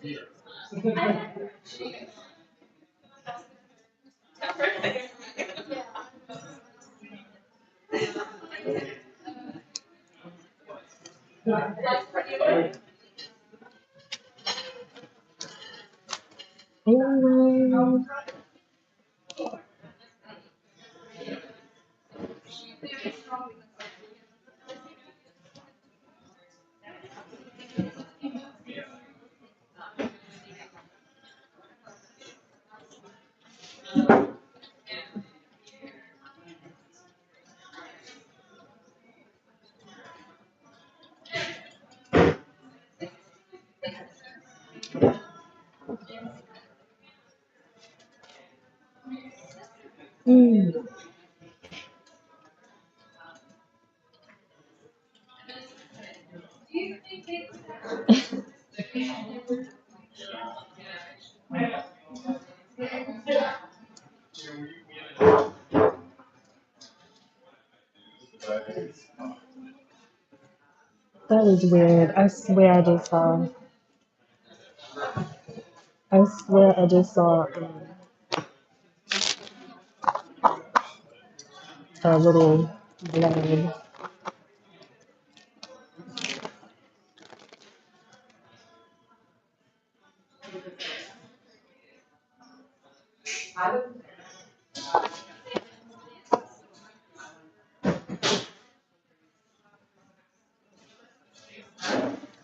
Mm. Mm. That is weird. I swear I just saw a little blurb.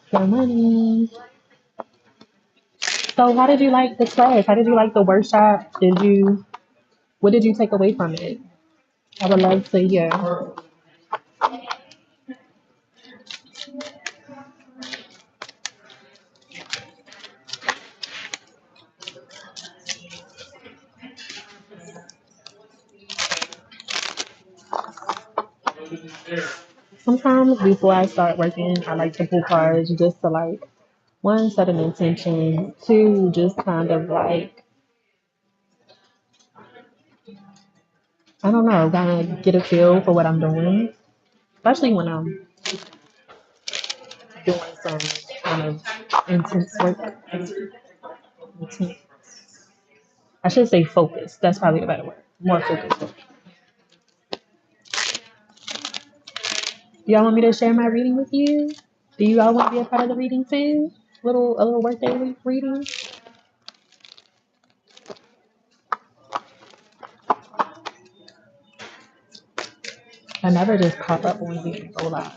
For money. So how did you like the class? How did you like the workshop? What did you take away from it? I would love to hear. Sometimes before I start working, I like to pull cards just to like one, set an intention, two, just kind of like I don't know, kind of get a feel for what I'm doing, especially when I'm doing some kind of intense work. Intense. I should say focus. That's probably a better word. More focused. Do y'all want me to share my reading with you? Do you all want to be a part of the reading too? A little workday reading. I never just pop up on here and go live.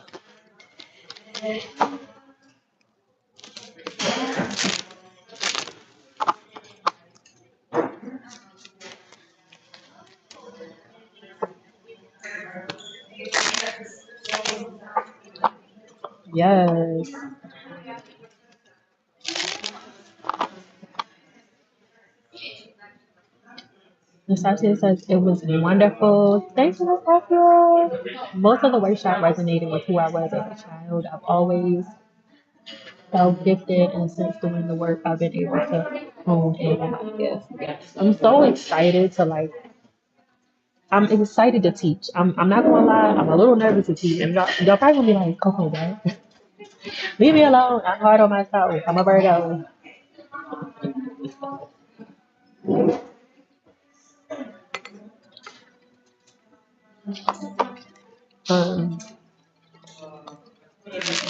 Yes. Nastasia says it was wonderful. Thank you, Nastasia. Most of the workshop resonated with who I was as a child. I've always felt gifted, and since doing the work, I've been able to hone in on my gifts. Yes, I'm so excited to like. I'm excited to teach. I'm not gonna lie. I'm a little nervous to teach, and y'all probably gonna be like, "Okay, man, leave me alone. I'm hard on myself. I'm a Virgo." Um,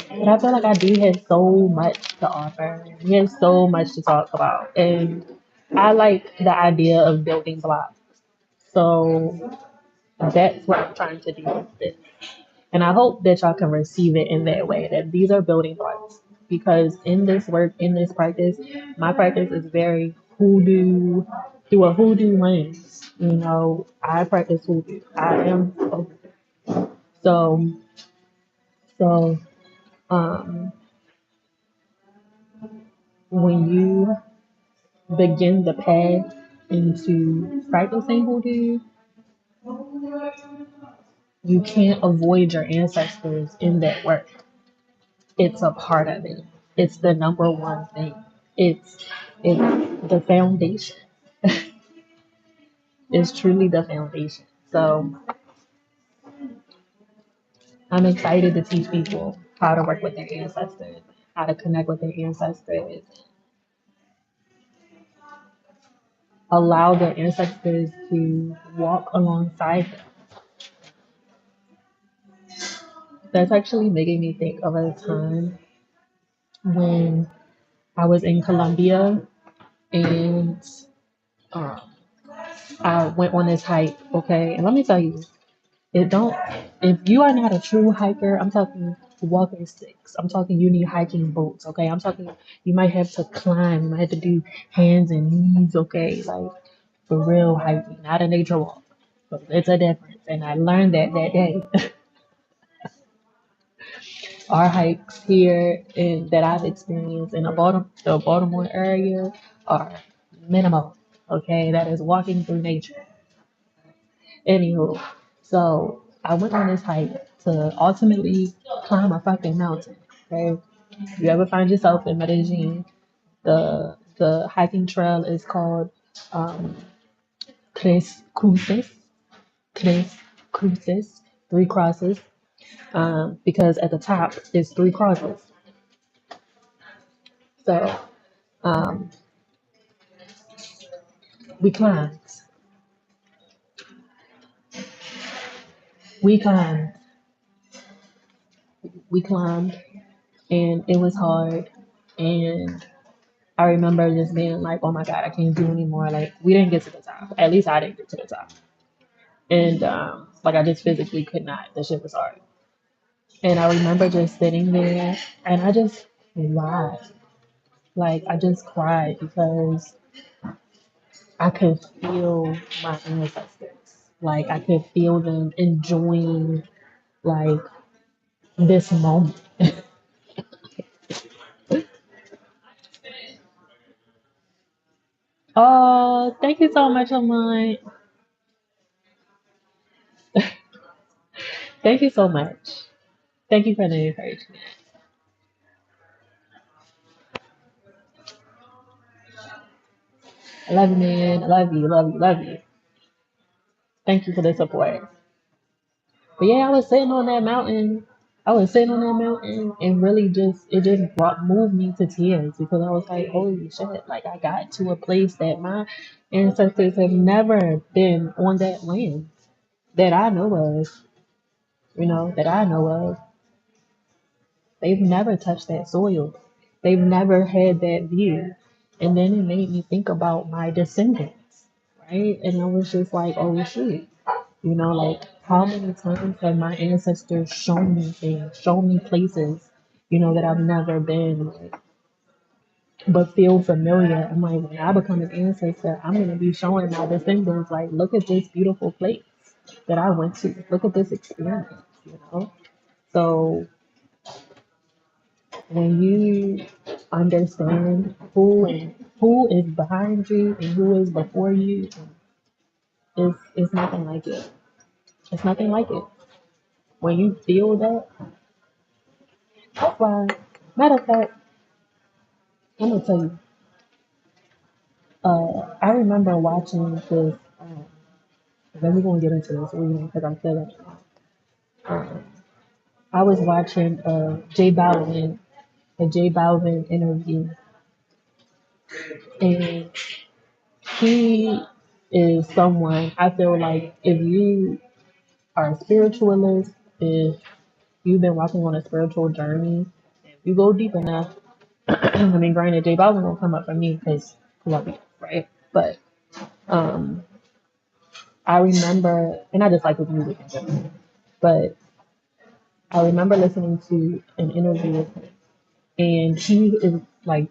but I feel like I do have so much to offer. We have so much to talk about, and I like the idea of building blocks. So that's what I'm trying to do with this. And I hope that y'all can receive it in that way, that these are building blocks. Because in this work, in this practice, my practice is very hoodoo, through a hoodoo lens. You know, I practice hoodoo. I am a hoodoo. So, so, um, when you begin the path into practicing hoodoo, you can't avoid your ancestors in that work. It's a part of it. It's the number one thing. It's it's the foundation. It's truly the foundation. So I'm excited to teach people how to work with their ancestors, how to connect with their ancestors, allow their ancestors to walk alongside them. That's actually making me think of a time when I was in Colombia and um, I went on this hike. Okay, and let me tell you, it don't. If you are not a true hiker, I'm talking walking sticks. I'm talking you need hiking boots. Okay, I'm talking you might have to climb. You might have to do hands and knees. Okay, like for real hiking, not a nature walk. But it's a difference, and I learned that that day. Our hikes here in that I've experienced in the Baltimore area are minimal. Okay, that is walking through nature. Anywho, so I went on this hike to ultimately climb a fucking mountain. Okay, if you ever find yourself in Medellin, the hiking trail is called um, Tres Cruces. Tres Cruces, three crosses. Because at the top is three crosses. So um, we climbed, we climbed, we climbed, and it was hard. And I remember just being like, "Oh my God, I can't do anymore." Like we didn't get to the top. At least I didn't get to the top. And like I just physically could not. The shit was hard. And I remember just sitting there, and I just cried. Like I just cried because I could feel my ancestors. Like I could feel them enjoying like this moment. Oh, thank you so much, Amon. Thank you so much. Thank you for the encouragement. I love you, man. I love you, love you, love you. Thank you for the support. But yeah, I was sitting on that mountain. I was sitting on that mountain and really just it just brought moved me to tears because I was like, holy shit, like I got to a place that my ancestors have never been on that land that I know of, that I know of. They've never touched that soil. They've never had that view. And then it made me think about my descendants, right? And I was just like, oh shoot, like how many times have my ancestors shown me things, shown me places, that I've never been, like, but feel familiar. I'm like, when I become an ancestor, I'm gonna be showing my descendants, like, look at this beautiful place that I went to. Look at this experience. So when you understand who is behind you and who is before you, it's nothing like it. It's nothing like it. When you feel that, that's why. Matter of fact, I'm gonna tell you. I remember watching this. Then we're gonna get into this reading because I'm feeling it. Um, I was watching a J Balvin interview, and he is someone I feel like if you are a spiritualist, if you've been walking on a spiritual journey, if you go deep enough, I mean, granted, J Balvin will come up for me because Columbia, right? But um, I remember, and I just like his music in general, but I remember listening to an interview with him, and he is like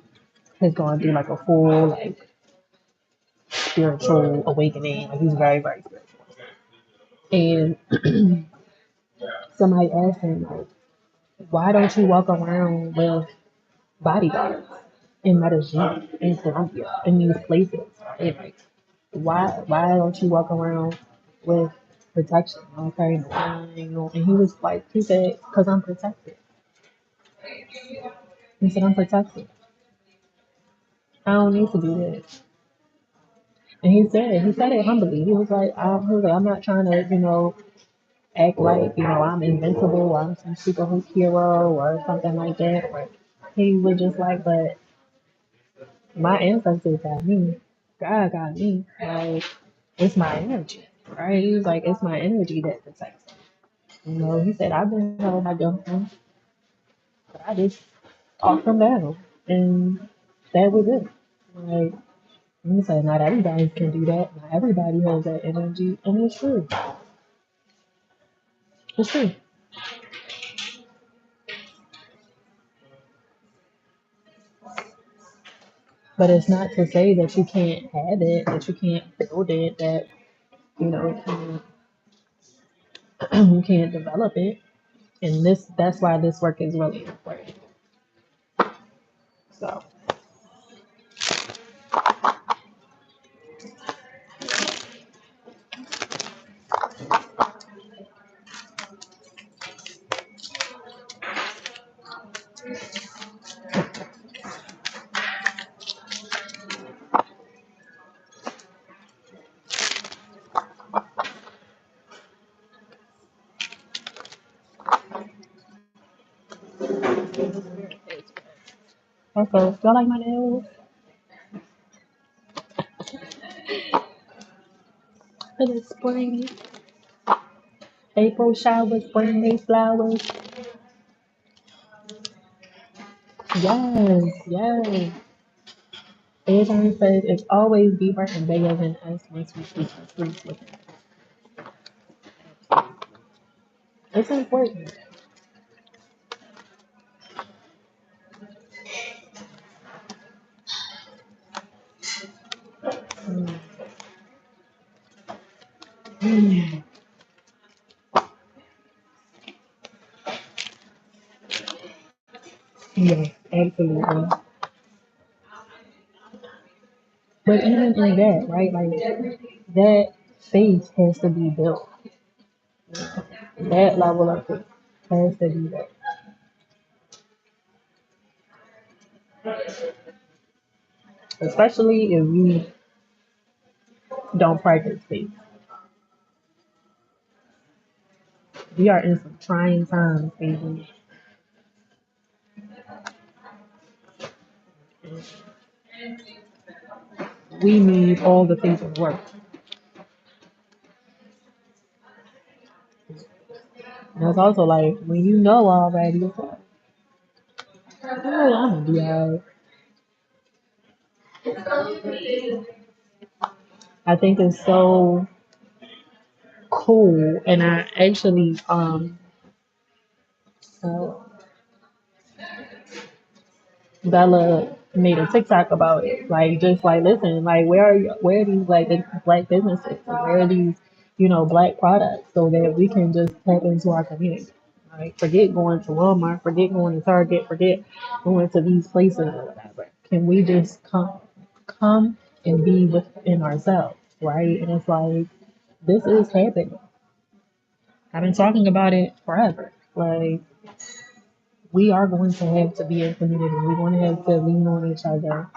has gone through like a full like spiritual awakening. Like he's very very spiritual, and somebody asked him like, why don't you walk around with bodyguards in Medellin, in Colombia, in these places? Right? Like, why don't you walk around with protection? Okay, and he was like, he said, because I'm protected. He said, I'm protected. I don't need to do this. And he said it humbly. He was like, I'm not trying to, act like, I'm invincible or I'm some superhero or something like that. Or he was just like, but my ancestors got me. God got me. Like, it's my energy, right? He was like, it's my energy that protects me. You know, he said, I've been held by government, but I just talked them down. And that was it. Like, he said, not everybody can do that. Not everybody has that energy. And it's true. It's true. But it's not to say that you can't have it, that you can't build it, that, you know, you can't develop it. And that's why this work is really important. So, okay, feel like my nails for the spring. April showers bring me flowers. Yes, yes. Airtime says it's always deeper and bigger than us once we see the truth within. It's important. Mm, mm, yes, absolutely. But even in that, right, like that faith has to be built. That level of faith has to be built. Especially if you don't practice faith. We are in some trying times, baby. We need all the faith in the world. And it's also like when you know already, it's like, oh, I'm gonna be alright. I think it's so cool, and I actually uh, Bella made a TikTok about it. Like, just like, listen, like, where are these like black businesses? And where are these, black products so that we can just tap into our community? Right? Forget going to Walmart, forget going to Target, forget going to these places or whatever. Can we just come and be within ourselves, right? And it's like this is happening. I've been talking about it forever. Like we are going to have to be in community. We're going to have to lean on each other.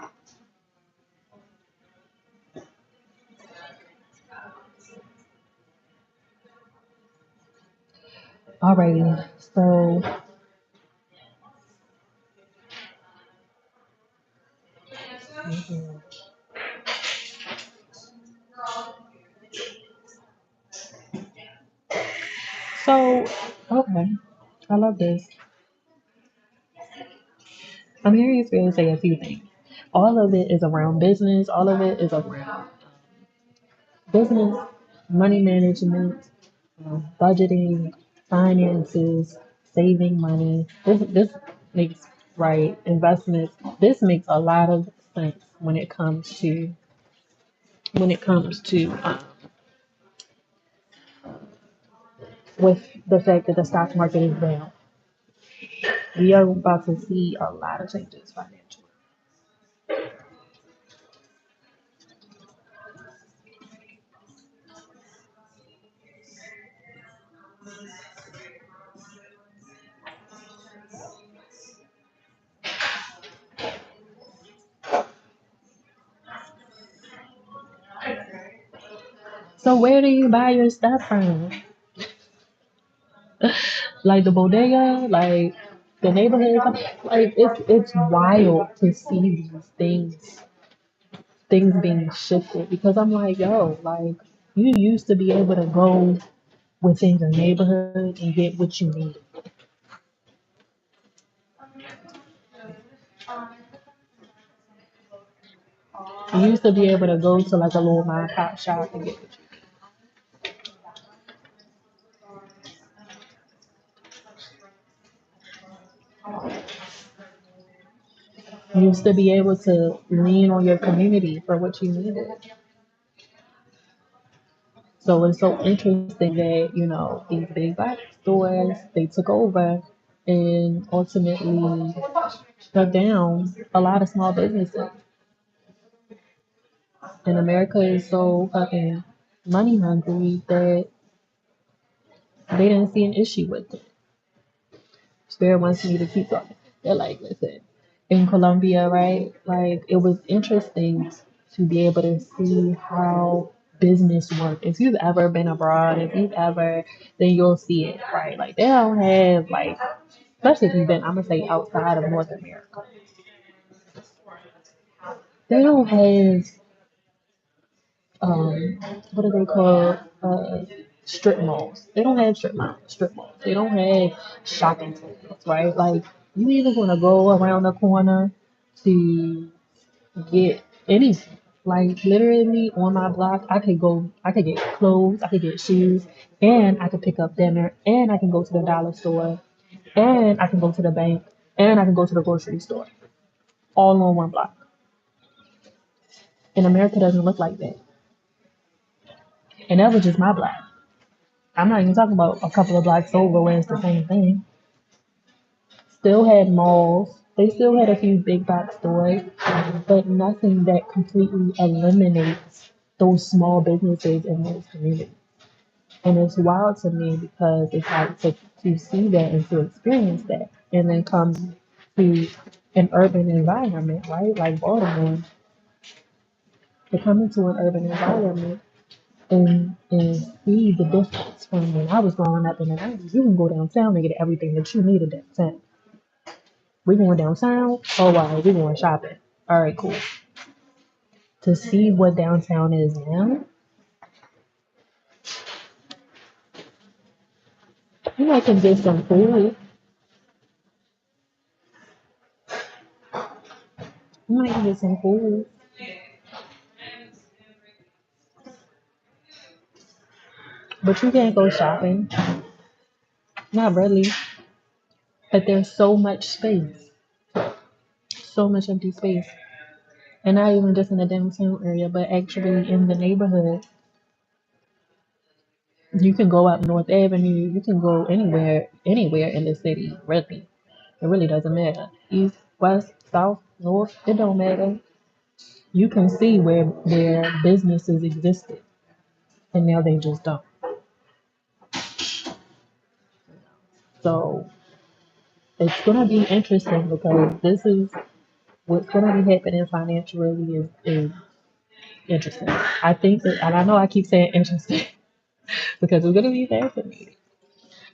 Alrighty. Mhm. So okay. I love this. I'm hearing you to say a few things. All of it is around business. All of it is around business, money management, budgeting, finances, saving money. This makes right investments. This makes a lot of sense when it comes to with the fact that the stock market is down. We are about to see a lot of changes financially. So where do you buy your stuff from? Like the bodega, like the neighborhood, like it's wild to see these things things being shifted because I'm like, yo, like you used to be able to go within your neighborhood and get what you need. You used to be able to go to like a little mom pop shop and get what you used to be able to lean on your community for what you needed. So it's so interesting that, these big box stores, they took over and ultimately shut down a lot of small businesses. And America is so fucking money hungry that they didn't see an issue with it. Spirit wants me to keep going. They're like, listen, in Colombia, right? Like, it was interesting to be able to see how business work. If you've ever been abroad, if you've ever, then you'll see it, right? Like, they don't have, like, especially if you've been, I'm gonna say outside of North America, they don't have um, what do they call strip malls? They don't have strip malls. They don't have shopping centers, right? Like you either gonna go around the corner to get anything. Like literally on my block, I could get clothes, I could get shoes, and I could pick up dinner, and I can go to the dollar store, and I can go to the bank, and I can go to the grocery store, all on one block. And America doesn't look like that. And that was just my block. I'm not even talking about a couple of blocks over where it's the same thing. Still had malls. They still had a few big box stores, but nothing that completely eliminates those small businesses in those communities. And it's wild to me because it's like to see that and to experience that and then come to an urban environment, right? Like Baltimore, to come into an urban environment and see the difference from when I was growing up in the 90s. You can go downtown and get everything that you needed downtown. We going downtown? Oh wow, we going shopping. All right, cool. To see what downtown is now, you might can get some food. You might can get some food, but you can't go shopping. Not really. But there's so much space, so much empty space, and not even just in the downtown area, but actually in the neighborhood. You can go up North Avenue. You can go anywhere in the city. Really, it really doesn't matter. East, west, south, north. It don't matter. You can see where businesses existed, and now they just don't. So it's gonna be interesting because this is what's gonna be happening financially is interesting. I think that, and I know I keep saying interesting because it's gonna be fascinating.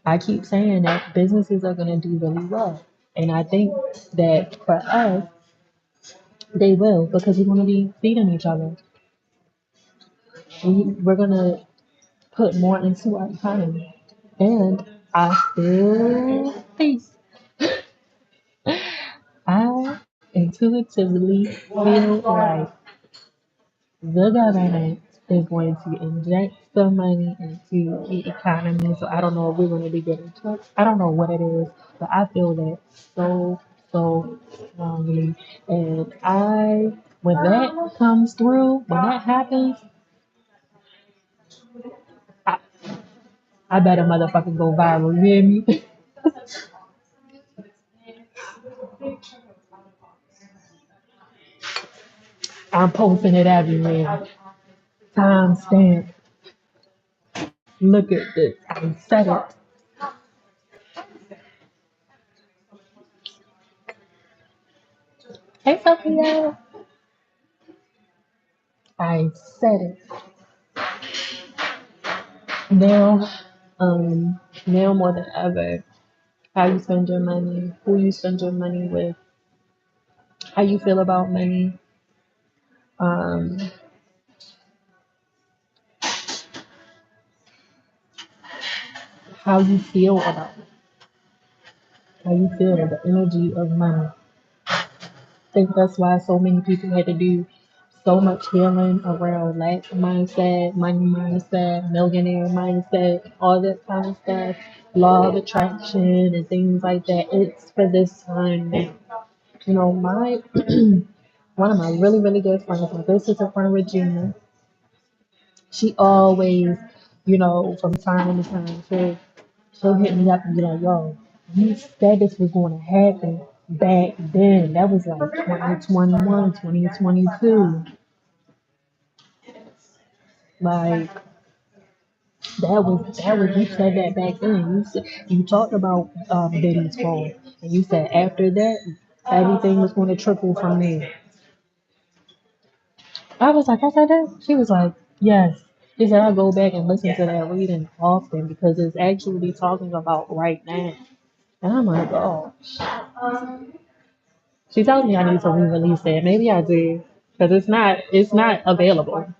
I keep saying that businesses are gonna do really well, and I think that for us, they will because we're gonna be feeding each other. We're gonna put more into our economy, and I still think I intuitively feel like the government is going to inject some money into the economy. So I don't know if we're going to be getting touched. I don't know what it is, but I feel that so strongly. And when that comes through, when that happens, I, I better motherfucking go viral. You hear me? I'm posting it everywhere. Timestamp. Look at this. I said it. Hey, Sophia. I said it. Now, now more than ever, how you spend your money, who you spend your money with, how you feel about money, um, how you feel about it, how you feel the energy of money. I think that's why so many people had to do so much healing around lack mindset, money mindset, millionaire mindset, all that kind of stuff, law of attraction and things like that. It's for this time now. You know, my one of my really, really good friends, my good sister friend Regina, she always, from time to time, she'll hit me up and be like, yo, you said this was going to happen back then. That was like 2021, 2022. Like, you said that back then. You talked about Diddy's phone, and you said after that, everything was going to trickle from there. I was like, I said that? She was like, yes. She said, I go back and listen to that reading often because it's actually talking about right now. And I'm like, oh. She told me I need to re-release it. Maybe I do, because it's not available.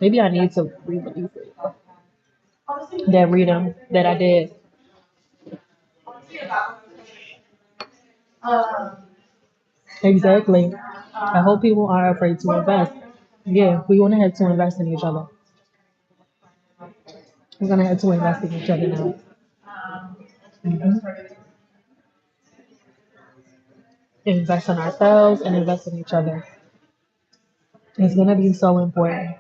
Maybe I need to re-release it. That reading that I did. Exactly. I hope people are afraid to invest. Yeah, we want to have to invest in each other. We're gonna have to invest in each other now. Hmm. Invest in ourselves and invest in each other. It's gonna be so important.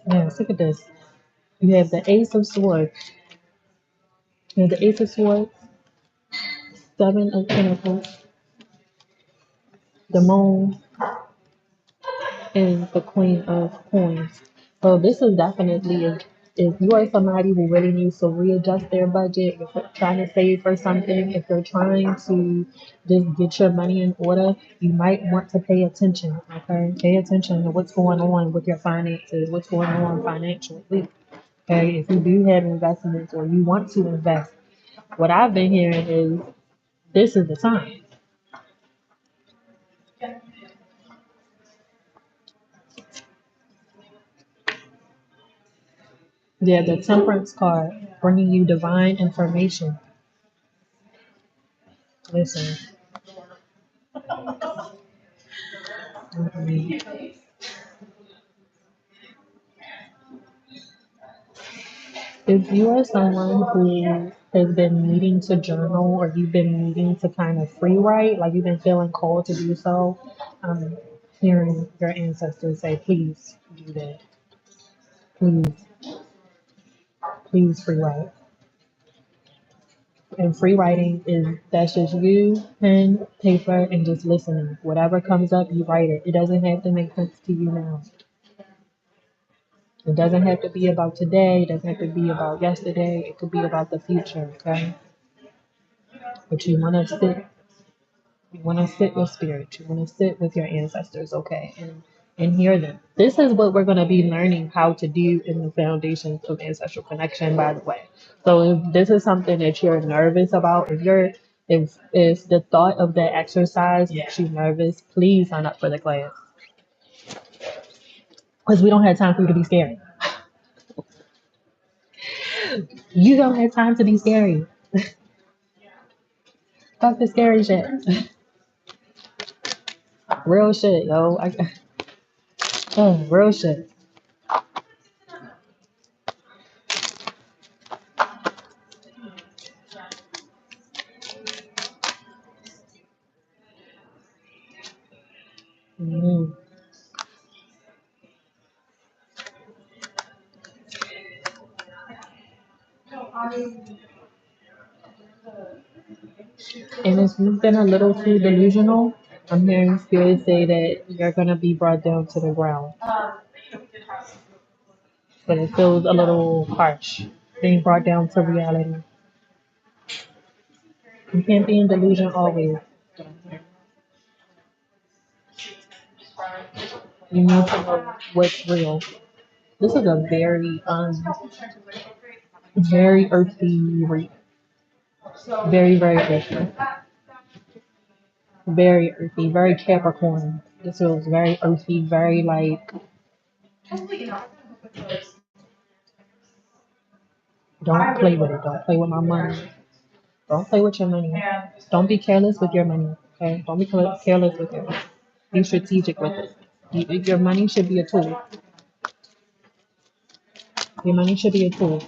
Yeah, look at this. You have the Ace of Swords. You have the Ace of Swords, Seven of Pentacles, the Moon, and the Queen of Coins. So this is definitely if you are somebody who really needs to readjust their budget, if you're trying to save for something, if you're trying to just get your money in order, you might want to pay attention. Okay, pay attention to what's going on with your finances, what's going on financially. Okay, if you do have investments or you want to invest, what I've been hearing is this is the time. Yeah, the Temperance card bringing you divine information. Listen, mm-mm. If you are someone who has been needing to journal or you've been needing to kind of free write, like you've been feeling called to do so, um, hearing your ancestors say, please do that. Please, please free write. And free writing is that's just you, pen, paper, and just listening. Whatever comes up, you write it. It doesn't have to make sense to you now. It doesn't have to be about today. It doesn't have to be about yesterday. It could be about the future, okay? But you want to sit with spirit. You want to sit with your ancestors, okay, and hear them. This is what we're going to be learning how to do in the foundations of ancestral connection. By the way, so if this is something that you're nervous about, if the thought of that exercise makes you nervous, please sign up for the class because we don't have time for you to be scary. You don't have time to be scary. Fuck the scary shit. Real shit, yo. Real shit. Mhm. And if you've been a little too delusional, I'm hearing spirit say that you're gonna be brought down to the ground. But it feels a little harsh, being brought down to reality. You can't be in delusion always. You need to know what's real. This is a very Very earthy read. Very, very earthy. Very earthy. Very Capricorn. This feels very earthy. Very like, don't play with it. Don't play with my money. Don't play with your money. Don't be careless with your money. Okay? Don't be careless with it. Be strategic with it. Your money should be a tool. Your money should be a tool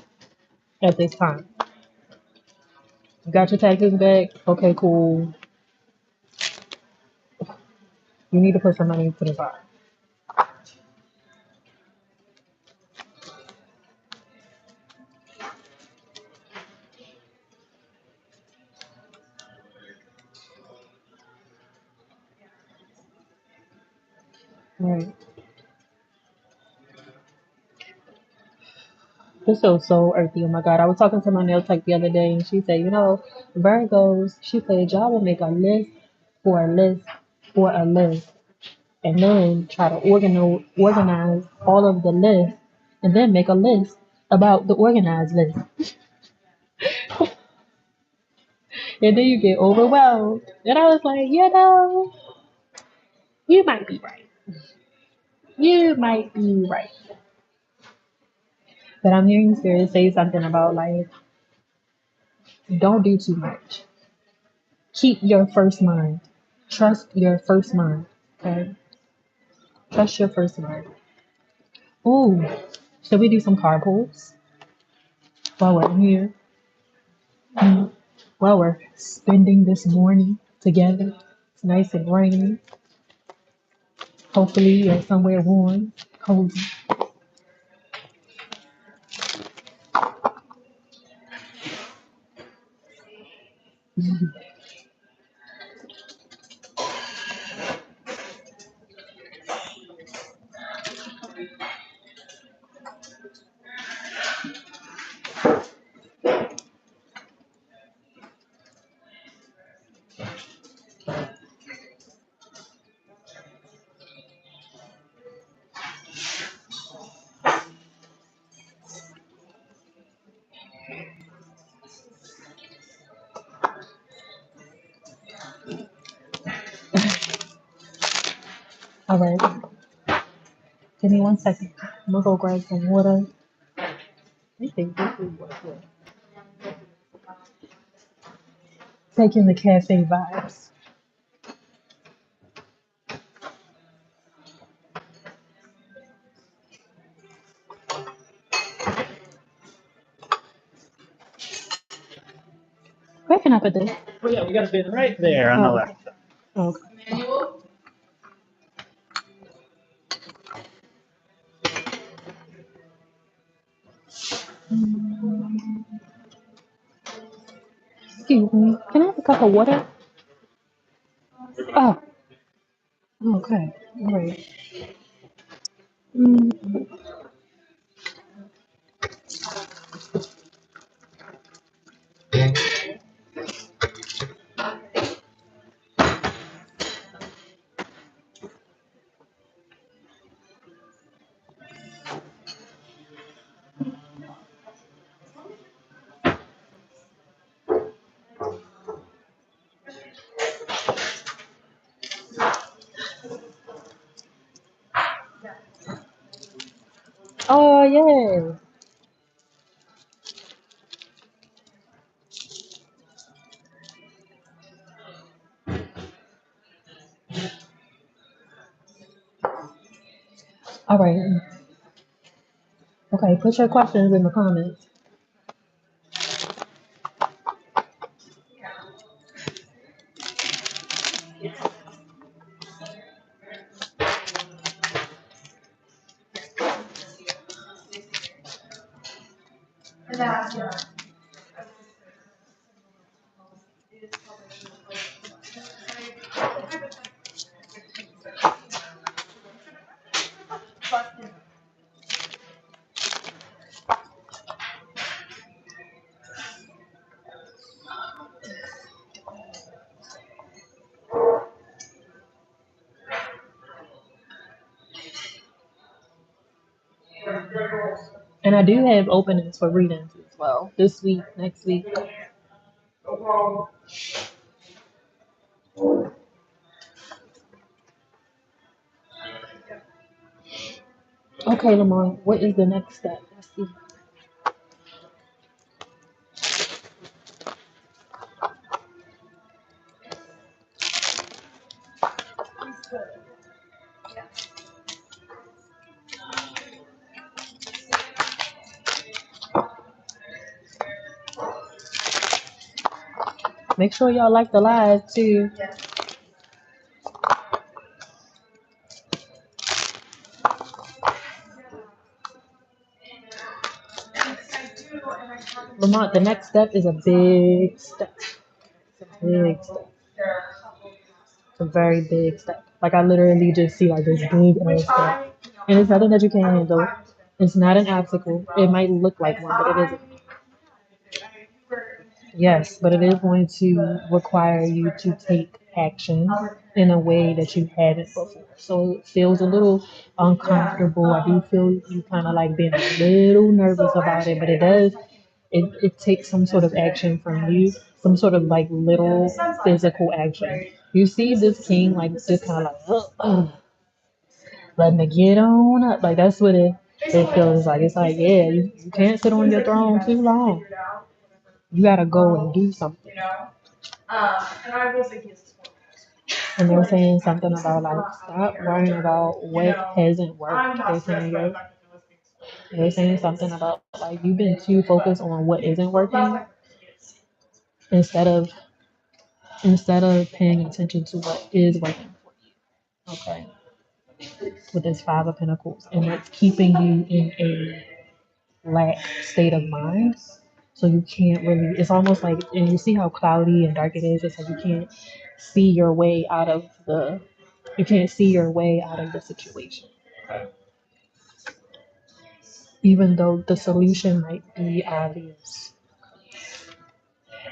at this time. You got your taxes back. Okay, cool. You need to put some money to the side. Right. This feels so earthy. Oh my God. I was talking to my nail tech the other day and she said, Virgos, she said, y'all will make a list for a list for a list and then try to organize all of the lists and then make a list about the organized list. And then you get overwhelmed. And I was like, you might be right. You might be right. But I'm hearing Spirit say something about like, don't do too much. Keep your first mind. Trust your first mind. Okay? Trust your first mind. Ooh, should we do some card pulls while we're here? Mm, while we're spending this morning together. It's nice and rainy. Hopefully you're somewhere warm, cozy. All right, give me 1 second. I'm gonna go grab some water. I think this is what we're taking the cafe vibes. Where can I put this? Well, yeah, we got a bin right there on the Oh, okay. left. Okay. Excuse me. Can I have a cup of water? Oh, okay. All right. Mm. Oh, yeah. All right. Okay, put your questions in the comments. And I do have openings for readings as well. This week, next week. Okay, Lamar, what is the next step? Let's see. Make sure y'all like the live too. Lamont, the next step is a big step. It's a big step. It's a very big step. Like I literally just see like this big ass step. And it's nothing that you can't handle. It's not an obstacle. It might look like one, but it isn't. Yes, but it is going to require you to take action in a way that you haven't before. So it feels a little uncomfortable. I do feel you kind of like being a little nervous about it, but it does. It takes some sort of action from you, some sort of like little physical action. You see this king like just kind of like, let me get on up. Like that's what it feels like. It's like, yeah, you can't sit on your throne too long. You gotta go and do something. And they're saying something about like stop worrying about what hasn't worked. They're saying something about like you've been too focused on what isn't working instead of paying attention to what is working for you. Okay. With this five of pentacles. And it's keeping you in a lack state of mind. So you can't really it's almost like and you see how cloudy and dark it is, it's like you can't see your way out of the situation. Even though the solution might be obvious.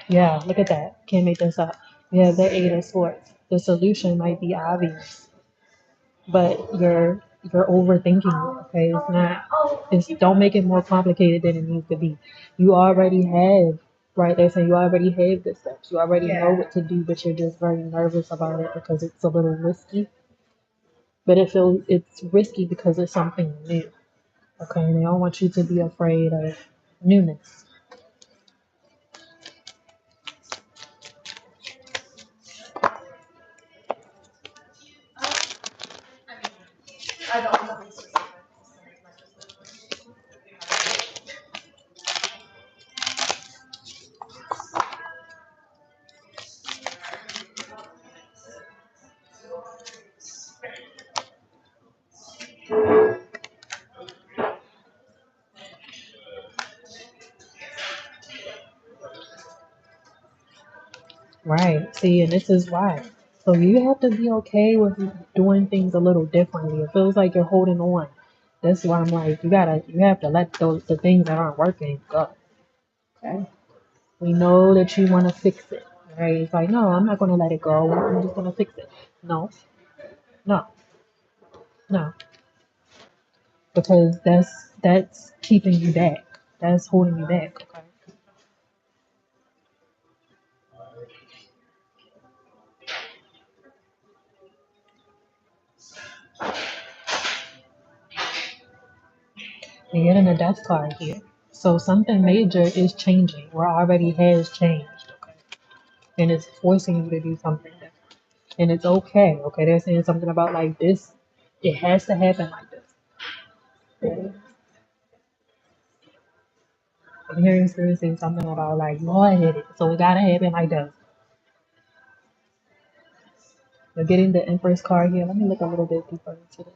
Yeah, look at that. Can't make this up. Yeah, the eight of swords. The solution might be obvious, but you're overthinking it. Okay, it's not. It's don't make it more complicated than it needs to be. You already have right. They say you already have the steps. You already know what to do, but you're just very nervous about it because it's a little risky. But it's risky because it's something new. Okay, and they don't want you to be afraid of newness. Right. See, and this is why. So you have to be okay with doing things a little differently. It feels like you're holding on. That's why I'm like, you have to let the things that aren't working go. Okay. We know that you want to fix it. Right. It's like, no, I'm not going to let it go. I'm just going to fix it. No, no, no. Because that's keeping you back. That's holding you back. Okay. You're getting a death card here. So something major is changing or already has changed. Okay. And it's forcing you to do something different. And it's okay. Okay, they're saying something about like this. It has to happen like this. Okay? I'm hearing spirit saying something about like you hard headed, so it gotta happen like this. You're getting the Empress card here. Let me look a little bit deeper into this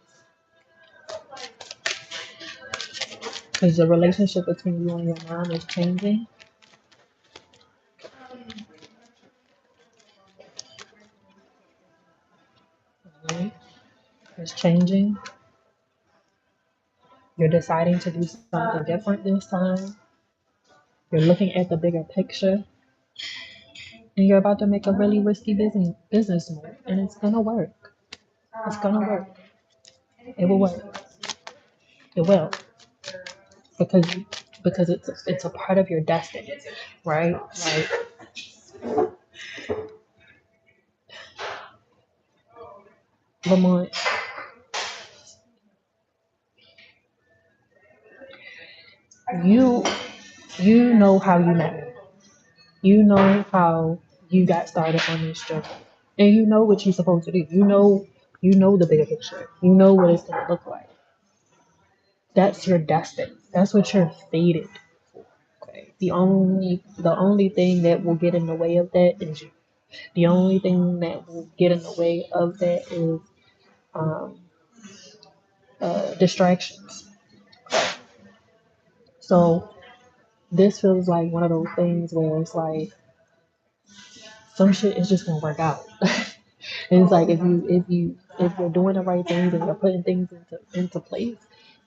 because the relationship between you and your mom is changing. Right? It's changing. You're deciding to do something different this time. You're looking at the bigger picture, and you're about to make a really risky business move, and it's gonna work. It's gonna work. It will work. It will. because it's a part of your destiny, right? Like Lamont, you you know how you met me. You know how you got started on this journey. And you know what you're supposed to do. You know the bigger picture. You know what it's gonna look like. That's your destiny. That's what you're fated for. Okay. The only thing that will get in the way of that is you. The only thing that will get in the way of that is um, distractions. So this feels like one of those things where it's like some shit is just gonna work out. And it's like if you're doing the right things and you're putting things into place,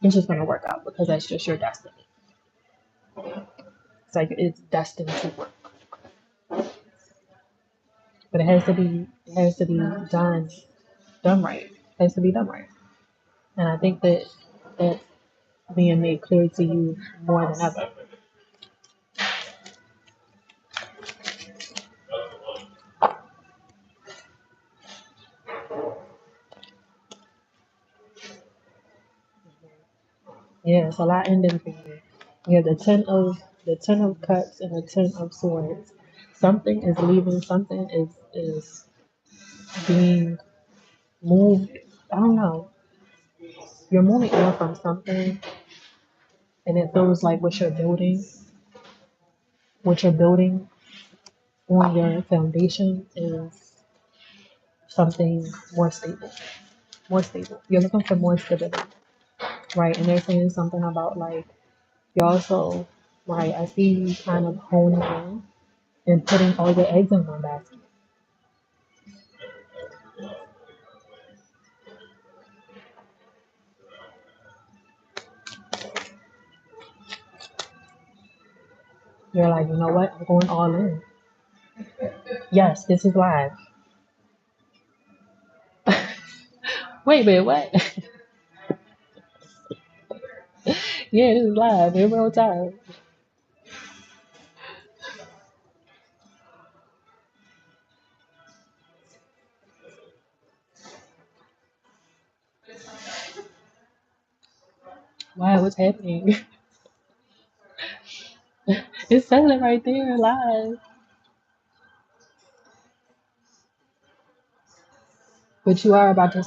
it's just gonna work out because that's just your destiny. It's like it's destined to work, but it has to be done right. It has to be done right, and I think that that's being made clear to you more than ever. Yeah, it's a lot ending for you. You have the ten of cups and the 10 of swords. Something is leaving. Something is being moved. I don't know. You're moving on from something, and it feels like what you're building on your foundation is something more stable. More stable. You're looking for more stability, right? And they're saying something about like you're also right. I see you kind of honing in and putting all your eggs in one basket. You're like, you know what? I'm going all in. Yes, this is live. Wait a minute, what? Yeah, this is live in real time. Wow, what's happening? It says it right there live. But you're about to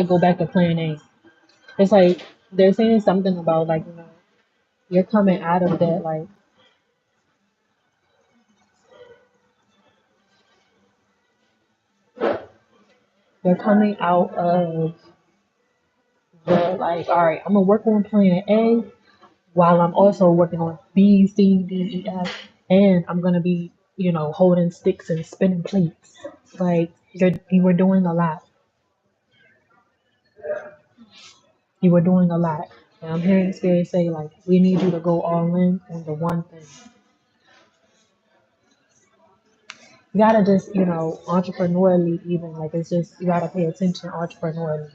go back to plan A. It's like they're saying something about like, you're coming out of that, like you're coming out of the like, all right, I'm gonna work on plan A while I'm also working on B, C, D, E, F, and I'm gonna be, holding sticks and spinning plates. Like you were doing a lot. You were doing a lot. And I'm hearing Spirit say like, we need you to go all in on the one thing. You gotta just, entrepreneurially even like it's just you gotta pay attention entrepreneurially.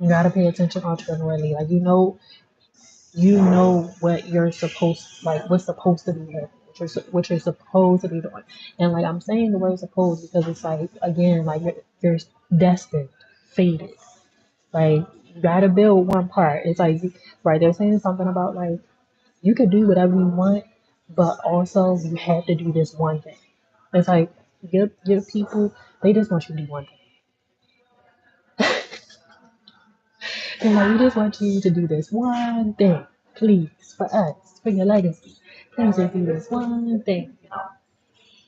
You gotta pay attention entrepreneurially. Like you know what you're supposed like what's supposed to be happening, what you're supposed to be doing. And like I'm saying the word supposed because it's like again, like you're destined, fated. Like you gotta build one part. It's like right, they're saying something about like you could do whatever you want, but also you have to do this one thing. It's like your people, they just want you to do one thing. They're like, we just want you to do this one thing, please, for us, for your legacy. Please just do this one thing.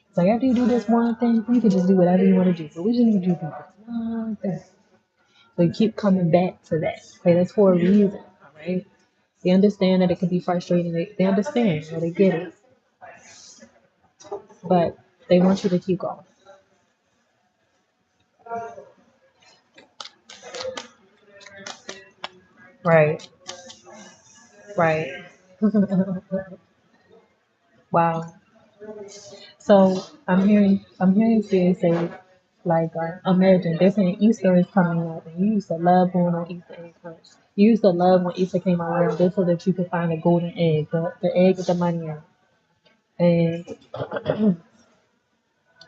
It's like after you do this one thing, you can just do whatever you want to do. But we just need you to do this one thing. So you keep coming back to that. Okay, that's for a reason. All right. They understand that it can be frustrating. They understand. They get it. But they want you to keep going. Right. Right. Wow. So I'm hearing Spirit say Like, imagine they're saying Easter is coming up, and you used to love going on Easter egg hunts. You used to love when Easter came around just so that you could find a golden egg, the egg with the money in it. And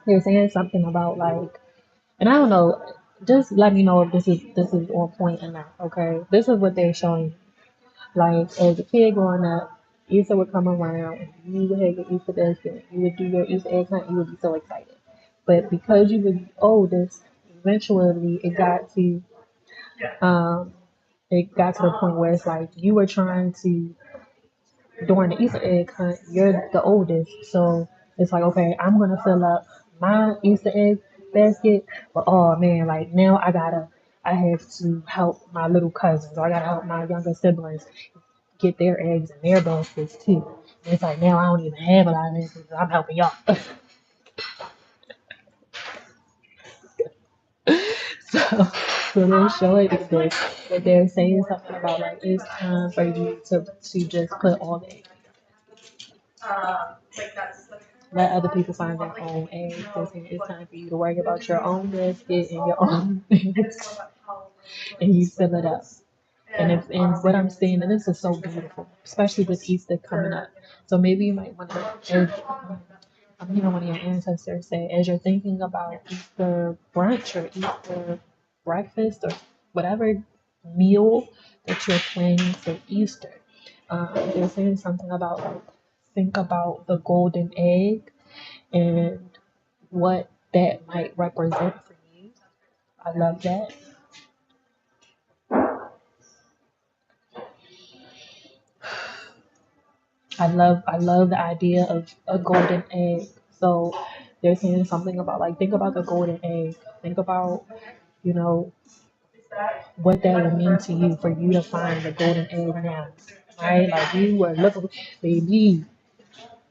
they're saying something about like, and I don't know, just let me know if this is on point or not. Okay, this is what they're showing. Like as a kid growing up, Easter would come around, and you would have your Easter basket, you would do your Easter egg hunt, you would be so excited. But because you were the oldest, eventually um it got to the point where it's like you were trying to during the Easter egg hunt, you're the oldest, so it's like okay, I'm gonna fill up my Easter egg basket, but oh man, like now I have to help my little cousins, or I gotta help my younger siblings get their eggs in their baskets too. And it's like now I don't even have a lot of eggs, I'm helping y'all. So, so they're showing this, but they're saying something about like it's time for you to just put all the eggs. Let other people find their own eggs. They're saying it's time for you to worry about your own basket and your own eggs, and you fill it up. And what I'm saying, and this is so beautiful, especially with Easter coming up. So maybe you might want to, I'm hearing one of your ancestors say, as you're thinking about Easter brunch or Easter breakfast or whatever meal that you're planning for Easter, they're saying something about like, think about the golden egg and what that might represent for you. I love that. I love the idea of a golden egg. So they're saying something about like think about the golden egg. Think about, you know, what that would mean to you for you to find the golden egg now. Right? Like you were looking, baby.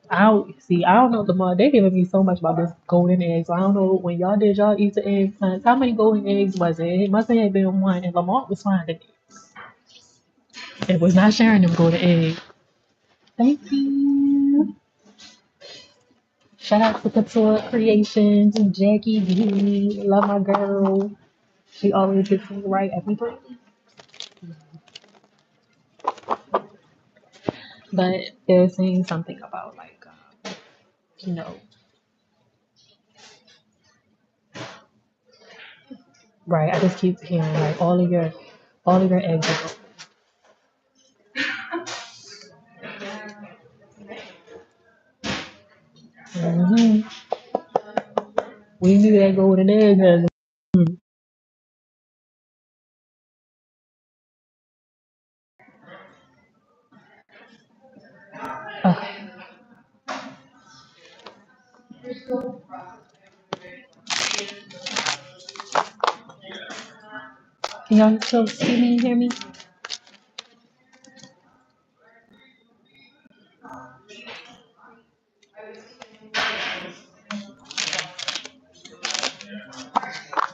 I don't know the mom. They giving me so much about this golden egg. So I don't know when y'all did y'all Easter egg hunts, how many golden eggs was it? It must have been one, and Lamont was finding it. It was not sharing them golden eggs. Thank you. Shout out to Couture Creations and Jackie B. Love my girl. She always gets me right every time. But they're saying something about like, you know, right? I just keep hearing like all of your eggs are golden. We knew that golden egg has. Okay. Can y'all still see me and hear me?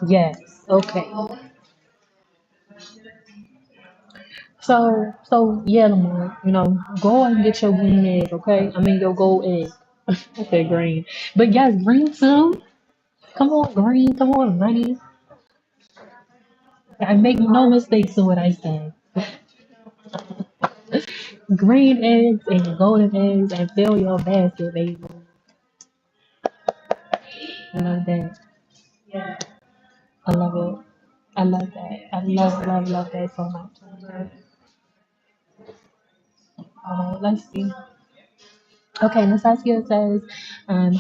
Yes. Okay. So yeah, Lamar, go and get your green egg, okay? I mean your gold egg. I said green. But yes, green too. Come on, green. Come on, honey. I make no mistakes in what I say. Green eggs and golden eggs and fill your basket, baby. I love that. I love it. I love that. I love that so much. Let's see. Okay, Nastasia says, um,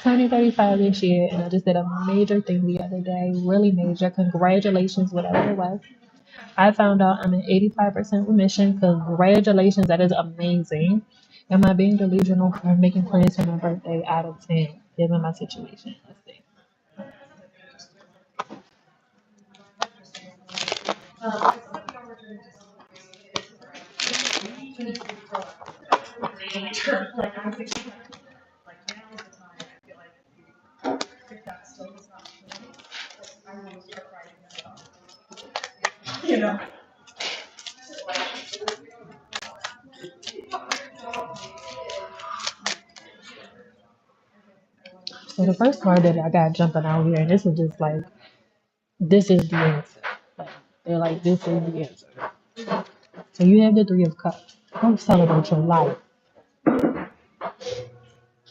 turning 35 this year, and I just did a major thing the other day, really major. Congratulations, whatever it was. I found out I'm in 85% remission. Congratulations, that is amazing. Am I being delusional for making plans for my birthday out of 10, given my situation? Let's see. So the first card that I got jumping out here, and this is just like, this is the answer. Like, they're like, this is the answer. So you have the Three of Cups. Go celebrate your life.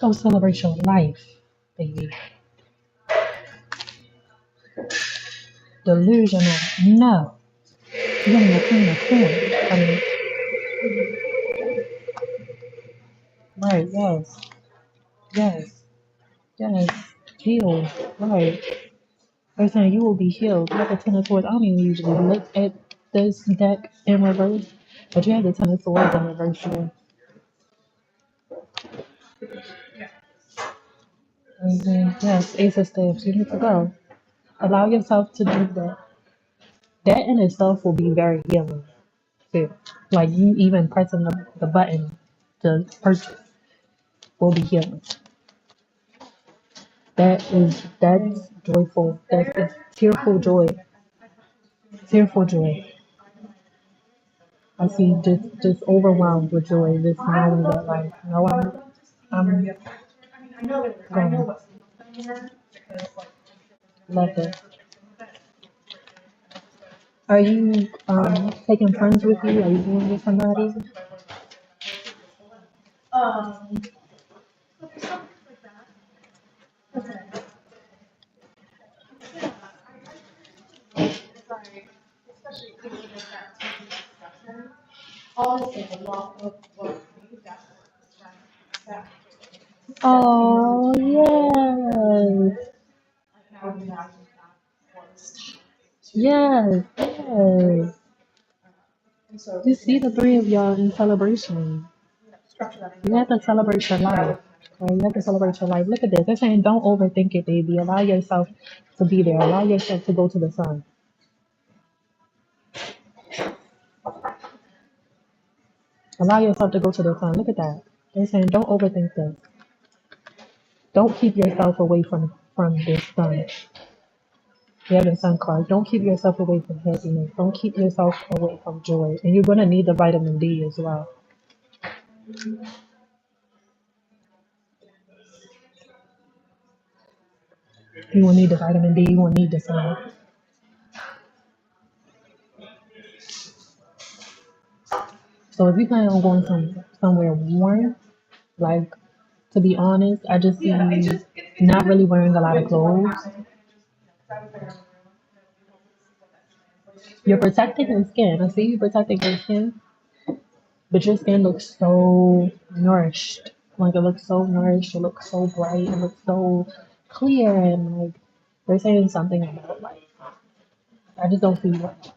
Go celebrate your life, baby. Delusional. No. You're getting a Queen of Coins. I mean, right, yes. Yes. Yes. Healed. Right. They're saying you will be healed. You have the Ten of Swords. I don't even usually look at this deck in reverse, but you have the Ten of Swords in reverse here. And then, yes, Ace of Staves. You need to go. Allow yourself to do that. That in itself will be very healing, too. Like you even pressing the button to purchase will be healing. That's joyful. That's tearful joy. Tearful joy. I see just overwhelmed with joy, just knowing that like, no, I'm going. Love it. Are you taking friends with you? Are you going with somebody? Oh yes, yes, yes. You see the three of y'all in celebration. You have to celebrate your life. Okay? You have to celebrate your life. Look at this. They're saying don't overthink it, baby. Allow yourself to be there. Allow yourself to go to the sun. Allow yourself to go to the sun. Look at that. They're saying don't overthink this. Don't keep yourself away from this sun. You have the sun card. Don't keep yourself away from happiness. Don't keep yourself away from joy. And you're gonna need the vitamin D as well. You will need the vitamin D. You will need the sun. So if you plan on going somewhere warm, like to be honest, I just see you not really wearing a lot of clothes. You're protecting your skin. I see you protecting your skin, but your skin looks so nourished. Like it looks so nourished. It looks so bright. It looks so clear and like they're saying something about like I just don't see what.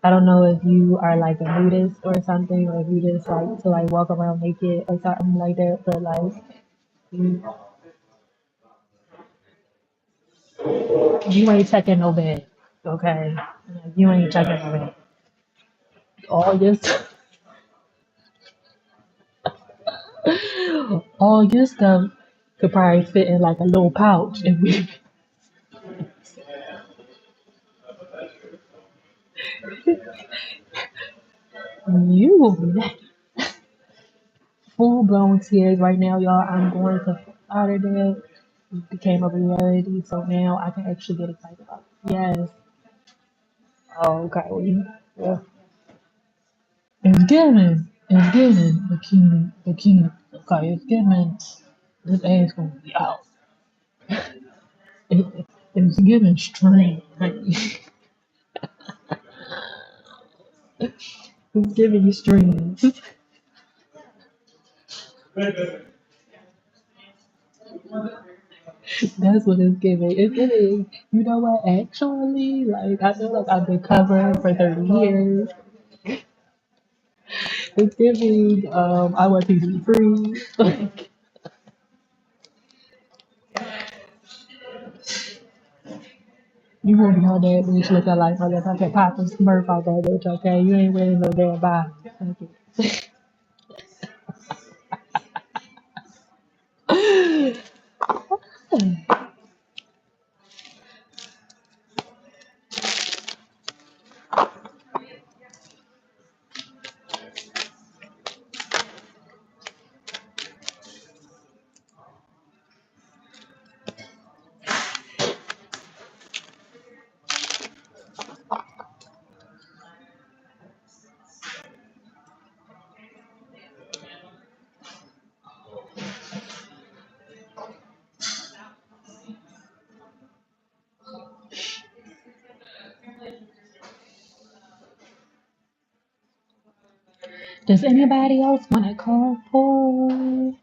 I don't know if you are like a nudist or something, or if you just like to like walk around naked or something like that. But like you, you ain't checking no bed, okay? Like, you ain't checking no bed. All your all your stuff could probably fit in like a little pouch, and you will be full blown tears right now, y'all. I'm going to out of there. It became a reality, so now I can actually get excited about it. Yes. Oh, okay. Well, yeah. It's given. It's given. Bikini. Bikini. Okay, it's given. This ass gonna be out. It's given strength. It's giving you strength. That's what it's giving. It's giving. You know what? Actually, like I feel like I've been covering for 30 years. It's giving. I want to be free. Like you won't be on that bitch looking like motherfucking Papa Smurf out that bitch. Okay, you ain't wearing no damn body. Does anybody else want to carpool?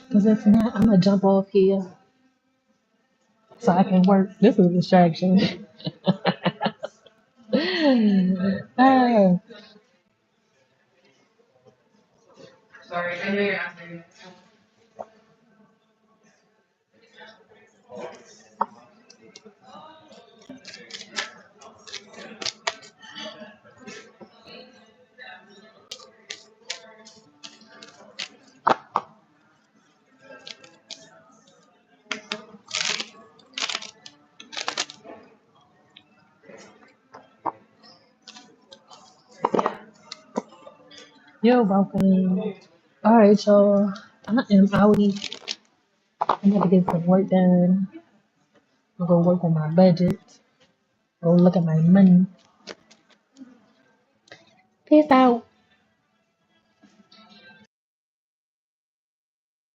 Because if not, I'm gonna jump off here so I can work. This is a distraction. Ah, you're welcome. All right, y'all. I am outie. I'm gonna get some work done. I'll go work on my budget. Go look at my money. Peace out.